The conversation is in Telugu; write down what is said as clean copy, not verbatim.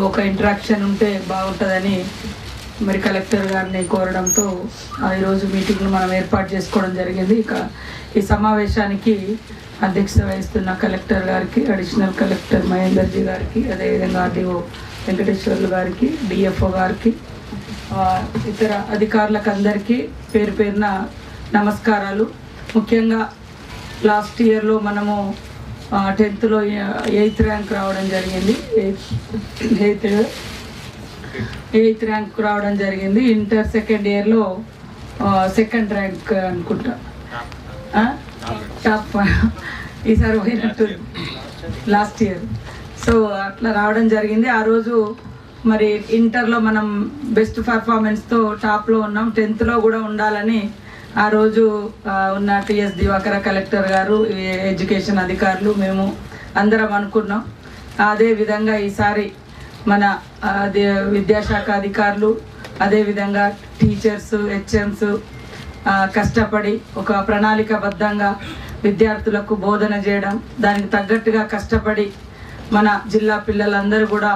ఒక ఇంటరాక్షన్ ఉంటే బాగుంటుందని మరి కలెక్టర్ గారిని కోరడంతో ఈరోజు మీటింగ్ను మనం ఏర్పాటు చేసుకోవడం జరిగింది. ఇక ఈ సమావేశానికి అధ్యక్షత వహిస్తున్న కలెక్టర్ గారికి, అడిషనల్ కలెక్టర్ మహేందర్జీ గారికి, అదేవిధంగా ఆర్డీఓ వెంకటేశ్వర్లు గారికి, డిఎఫ్ఓ గారికి, ఇతర అధికారులకు అందరికీ పేరు పేరున నమస్కారాలు. ముఖ్యంగా లాస్ట్ ఇయర్లో మనము 10th ఎయిత్ ర్యాంక్ రావడం జరిగింది. ఎయిత్ ర్యాంక్ రావడం జరిగింది. ఇంటర్ సెకండ్ ఇయర్లో సెకండ్ ర్యాంక్ అనుకుంటా, టాప్ ఈసారి పోయినట్టు లాస్ట్ ఇయర్. సో అట్లా రావడం జరిగింది. ఆ రోజు మరి ఇంటర్లో మనం బెస్ట్ పర్ఫార్మెన్స్తో టాప్లో ఉన్నాం. 10th కూడా ఉండాలని ఆ రోజు ఉన్న టిఎస్ దివాకర కలెక్టర్ గారు, ఎడ్యుకేషన్ అధికారులు, మేము అందరం అనుకున్నాం. అదేవిధంగా ఈసారి మన విద్యాశాఖ అధికారులు, అదేవిధంగా టీచర్స్, హెచ్ఎంస్ కష్టపడి ఒక ప్రణాళికబద్ధంగా విద్యార్థులకు బోధన చేయడం, దానికి తగ్గట్టుగా కష్టపడి మన జిల్లా పిల్లలందరూ కూడా